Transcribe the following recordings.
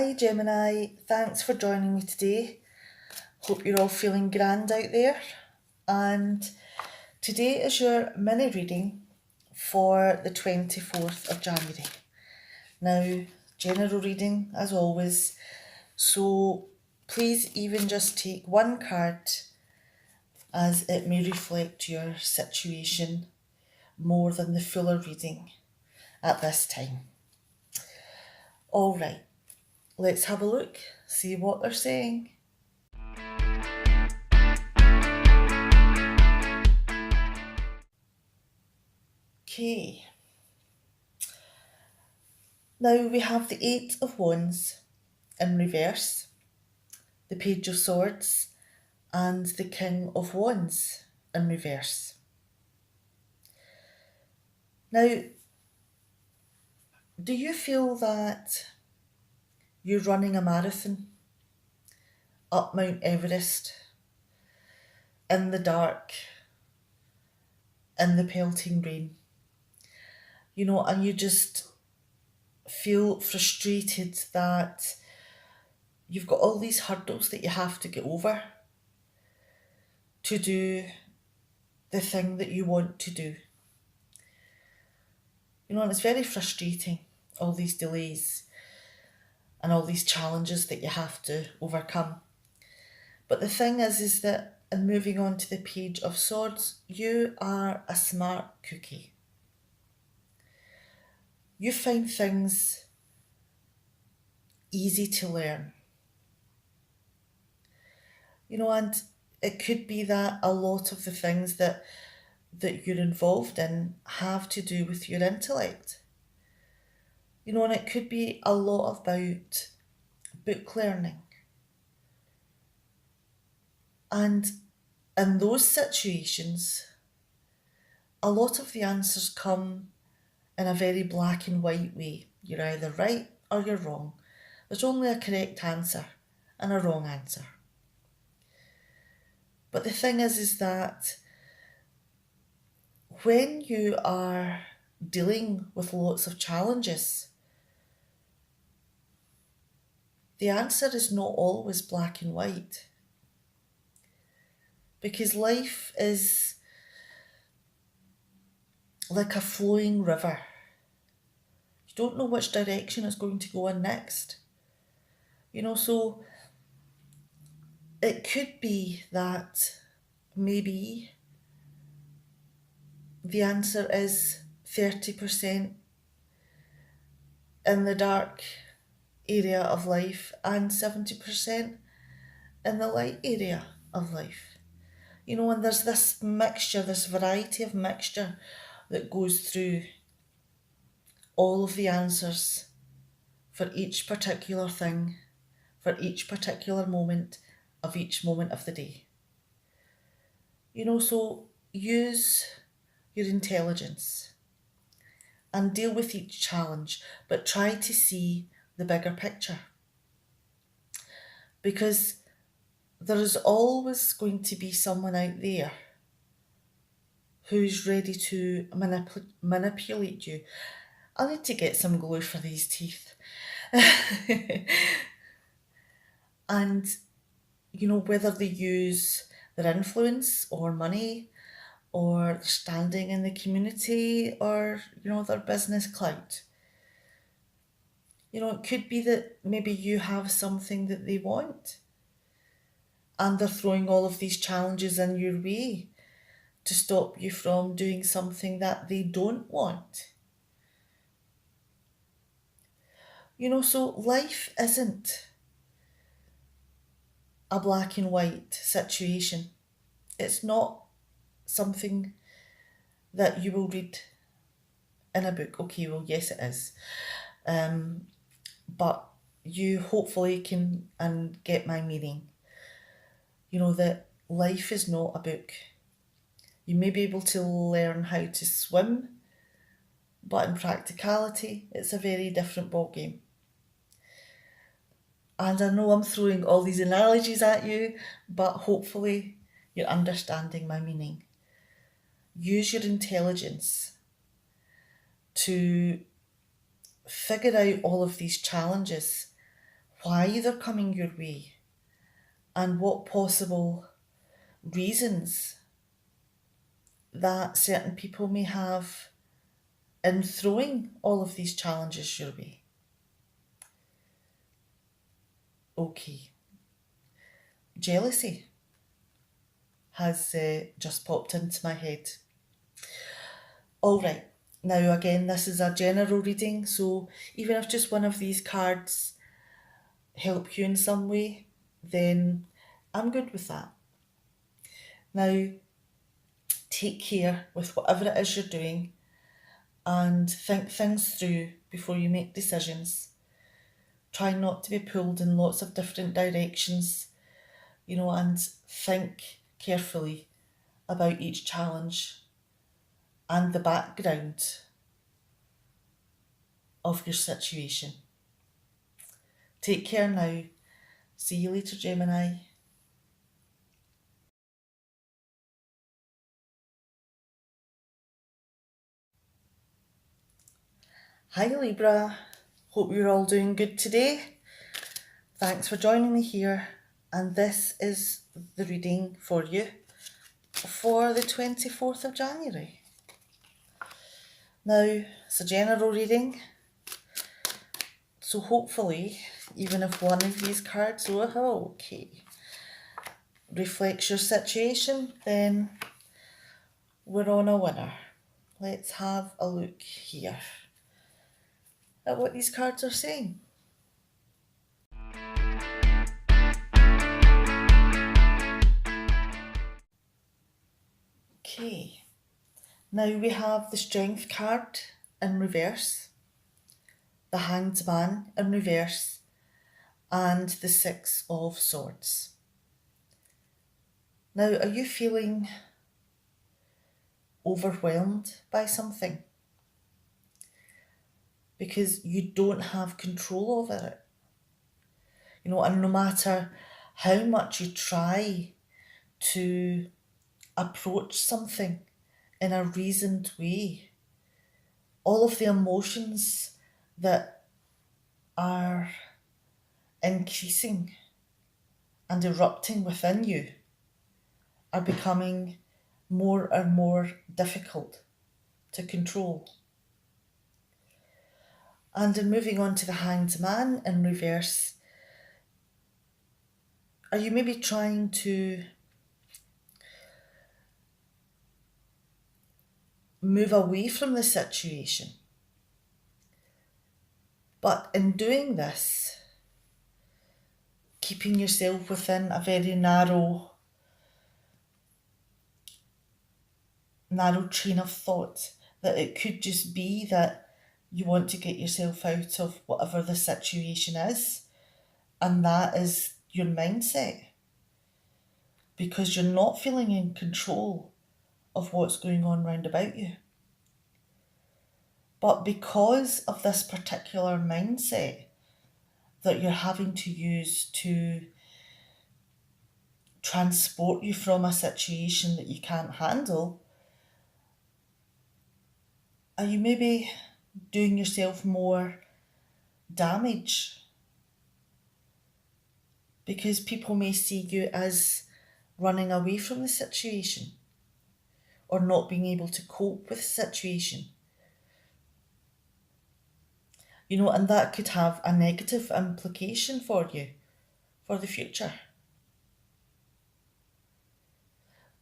Hi Gemini, thanks for joining me today. Hope you're all feeling grand out there. And today is your mini reading for the 24th of January. Now, general reading as always, so please even just take one card as it may reflect your situation more than the fuller reading at this time. Alright, let's have a look, see what they're saying. Okay. Now we have the Eight of Wands in reverse, the Page of Swords, and the King of Wands in reverse. Now, do you feel that you're running a marathon up Mount Everest in the dark, in the pelting rain? And you just feel frustrated that you've got all these hurdles that you have to get over to do the thing that you want to do. And it's very frustrating, all these delays and all these challenges that you have to overcome. But the thing is that, in moving on to the Page of Swords, you are a smart cookie. You find things easy to learn. And it could be that a lot of the things that you're involved in have to do with your intellect. And it could be a lot about book learning. And in those situations, a lot of the answers come in a very black and white way. You're either right or you're wrong. There's only a correct answer and a wrong answer. But the thing is that when you are dealing with lots of challenges, the answer is not always black and white. Because life is like a flowing river. You don't know which direction it's going to go in next. So it could be that maybe the answer is 30% in the dark area of life and 70% in the light area of life. And there's this mixture, this variety of mixture that goes through all of the answers for each particular thing, for each particular moment of each moment of the day. So use your intelligence and deal with each challenge, but try to see the bigger picture. Because there is always going to be someone out there who's ready to manipulate you. I need to get some glue for these teeth. And, whether they use their influence or money or their standing in the community or, their business clout. It could be that maybe you have something that they want and they're throwing all of these challenges in your way to stop you from doing something that they don't want. So life isn't a black and white situation. It's not something that you will read in a book. Okay, well, yes, it is. But you hopefully can and get my meaning. That life is not a book. You may be able to learn how to swim, but in practicality, it's a very different ballgame. And I know I'm throwing all these analogies at you, but hopefully you're understanding my meaning. Use your intelligence to figure out all of these challenges why they're coming your way and what possible reasons that certain people may have in throwing all of these challenges your way. Okay, jealousy has just popped into my head. All right, now again, this is a general reading, so even if just one of these cards help you in some way, then I'm good with that. Now, take care with whatever it is you're doing and think things through before you make decisions. Try not to be pulled in lots of different directions, and think carefully about each challenge and the background of your situation. Take care now. See you later, Gemini. Hi Libra, hope you're all doing good today. Thanks for joining me here, and this is the reading for you for the 24th of January. Now, it's a general reading, so hopefully, even if one of these cards, reflects your situation, then we're on a winner. Let's have a look here at what these cards are saying. Okay, now we have the Strength card in reverse, the Hanged Man in reverse, and the Six of Swords. Now, are you feeling overwhelmed by something? Because you don't have control over it. And no matter how much you try to approach something in a reasoned way, all of the emotions that are increasing and erupting within you are becoming more and more difficult to control. And in moving on to the Hanged Man in reverse, are you maybe trying to move away from the situation? But in doing this, keeping yourself within a very narrow train of thought, that it could just be that you want to get yourself out of whatever the situation is, and that is your mindset, because you're not feeling in control of what's going on round about you. But because of this particular mindset that you're having to use to transport you from a situation that you can't handle, are you maybe doing yourself more damage? Because people may see you as running away from the situation or not being able to cope with the situation. And that could have a negative implication for you for the future.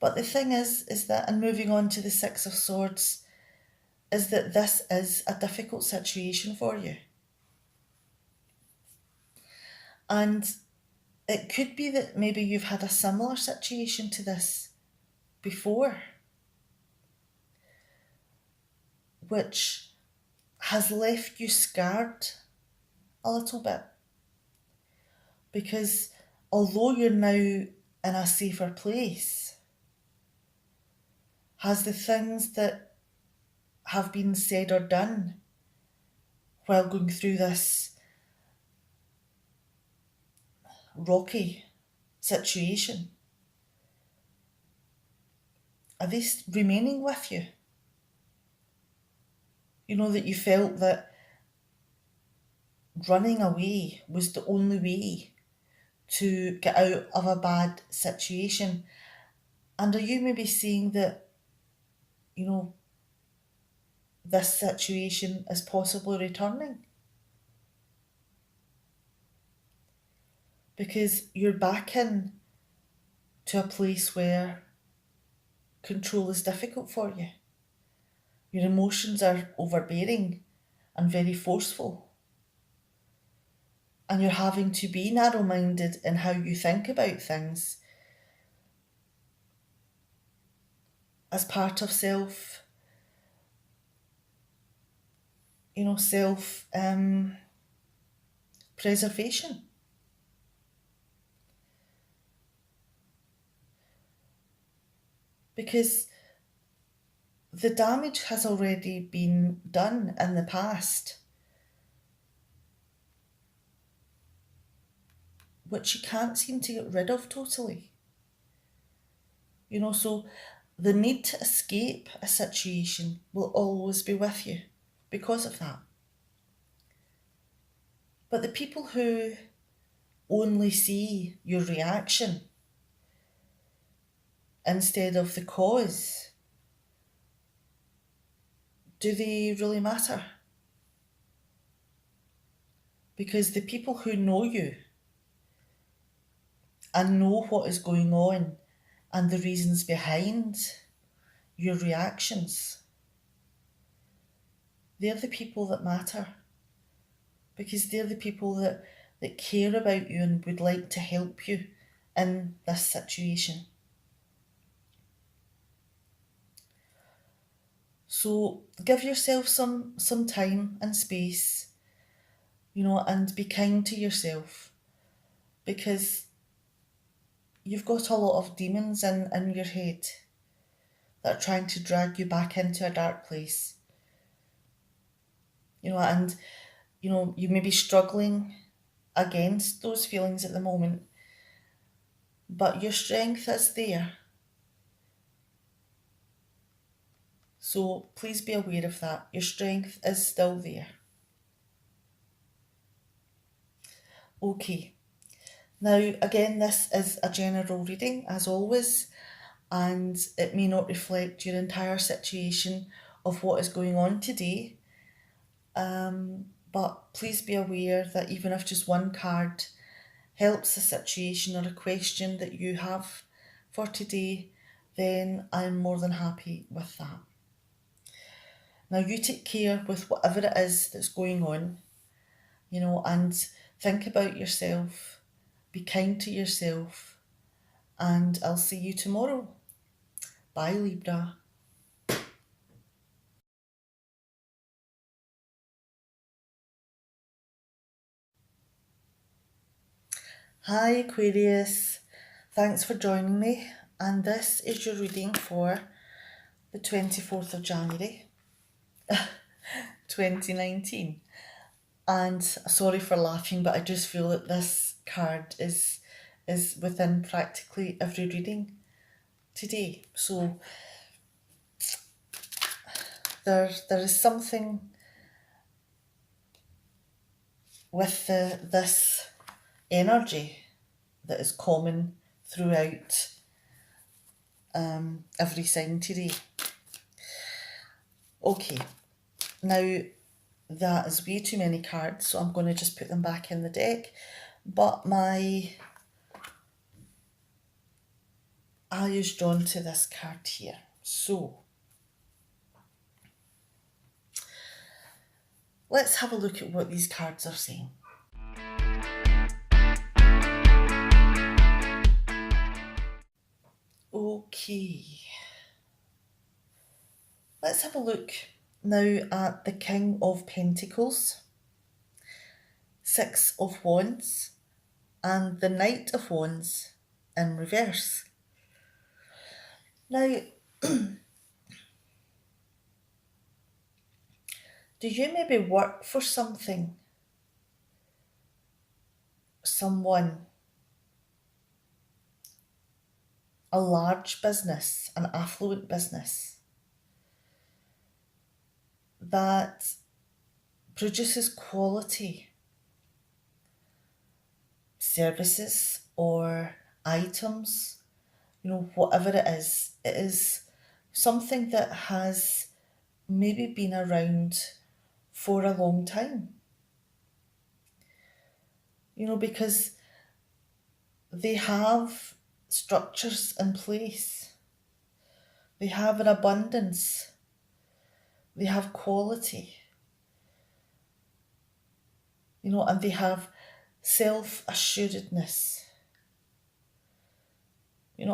But the thing is that, and moving on to the Six of Swords, is that this is a difficult situation for you. And it could be that maybe you've had a similar situation to this before, which has left you scarred a little bit. Because although you're now in a safer place, has the things that have been said or done while going through this rocky situation, are they remaining with you? That you felt that running away was the only way to get out of a bad situation? And are you maybe seeing that, this situation is possibly returning? Because you're back in to a place where control is difficult for you. Your emotions are overbearing and very forceful. And you're having to be narrow-minded in how you think about things as part of self preservation. Because the damage has already been done in the past, which you can't seem to get rid of totally. So the need to escape a situation will always be with you because of that. But the people who only see your reaction instead of the cause, do they really matter? Because the people who know you and know what is going on and the reasons behind your reactions, they're the people that matter. Because they're the people that care about you and would like to help you in this situation. So give yourself some time and space, and be kind to yourself, because you've got a lot of demons in your head that are trying to drag you back into a dark place. And you may be struggling against those feelings at the moment, but your strength is there. So please be aware of that. Your strength is still there. Okay. Now, again, this is a general reading, as always, and it may not reflect your entire situation of what is going on today. But please be aware that even if just one card helps a situation or a question that you have for today, then I'm more than happy with that. Now you take care with whatever it is that's going on, and think about yourself, be kind to yourself, and I'll see you tomorrow. Bye, Libra. Hi, Aquarius. Thanks for joining me, and this is your reading for the 24th of January 2019. And sorry for laughing, but I just feel that this card is within practically every reading today. So there is something with this energy that is common throughout every sign today. Okay, now that is way too many cards, so I'm going to just put them back in the deck. But my eye is drawn to this card here. So let's have a look at what these cards are saying. Okay. Let's have a look now at the King of Pentacles, Six of Wands, and the Knight of Wands in reverse. Now, do you maybe work for something, someone, a large business, an affluent business that produces quality services or items, whatever it is something that has maybe been around for a long time. Because they have structures in place, they have an abundance, they have quality, and they have self-assuredness, and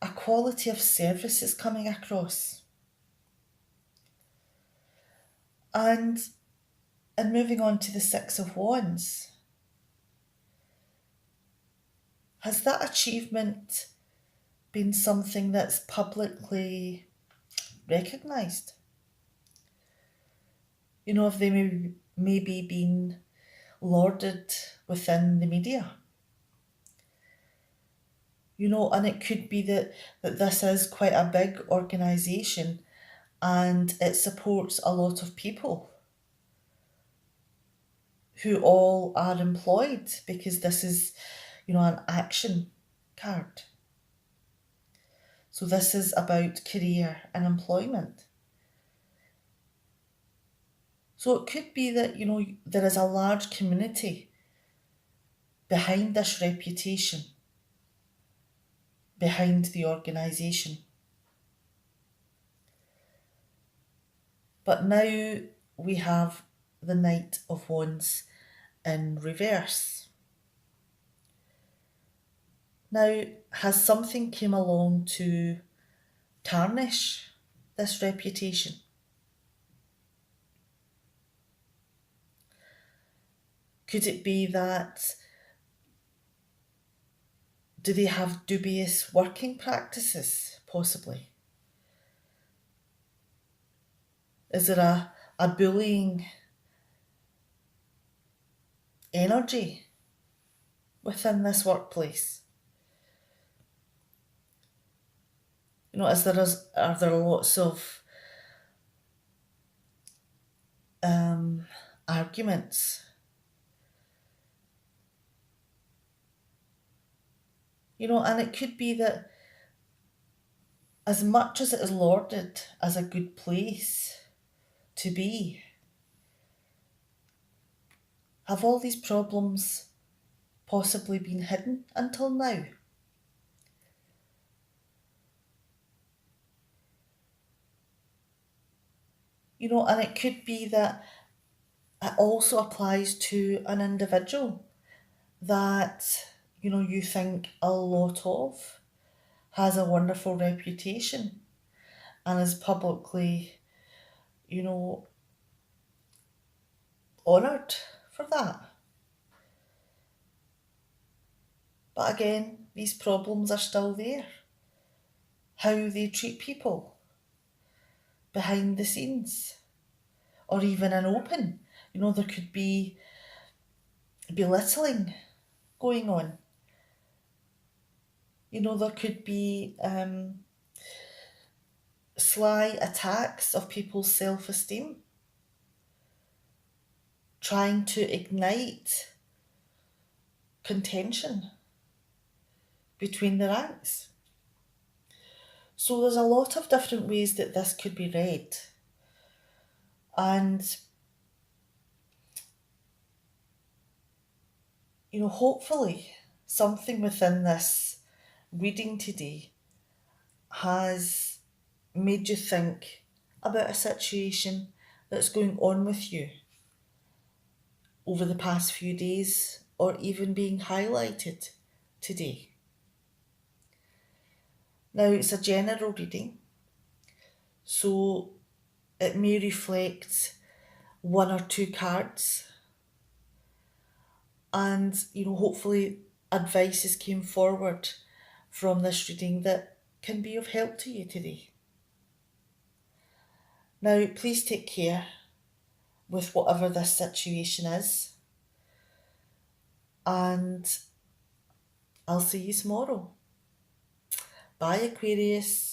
a quality of service is coming across. And moving on to the Six of Wands, has that achievement been something that's publicly recognised? Have they maybe been lauded within the media? And it could be that this is quite a big organisation and it supports a lot of people who all are employed, because this is, an action card. So this is about career and employment. So it could be that, there is a large community behind this reputation, behind the organisation. But now we have the Knight of Wands in reverse. Now, has something came along to tarnish this reputation? Could it be that, do they have dubious working practices, possibly? Is there a bullying energy within this workplace? Are there lots of arguments? And it could be that as much as it is lauded as a good place to be, have all these problems possibly been hidden until now? And it could be that it also applies to an individual that, you think a lot of, has a wonderful reputation and is publicly, honoured for that. But again, these problems are still there. How they treat people behind the scenes, or even in open. There could be belittling going on. There could be sly attacks of people's self-esteem, trying to ignite contention between the ranks. So there's a lot of different ways that this could be read. And, hopefully something within this reading today has made you think about a situation that's going on with you over the past few days, or even being highlighted today. Now, it's a general reading, so it may reflect one or two cards, and hopefully advices came forward from this reading that can be of help to you today. Now, please take care with whatever this situation is, and I'll see you tomorrow. Bye, Aquarius.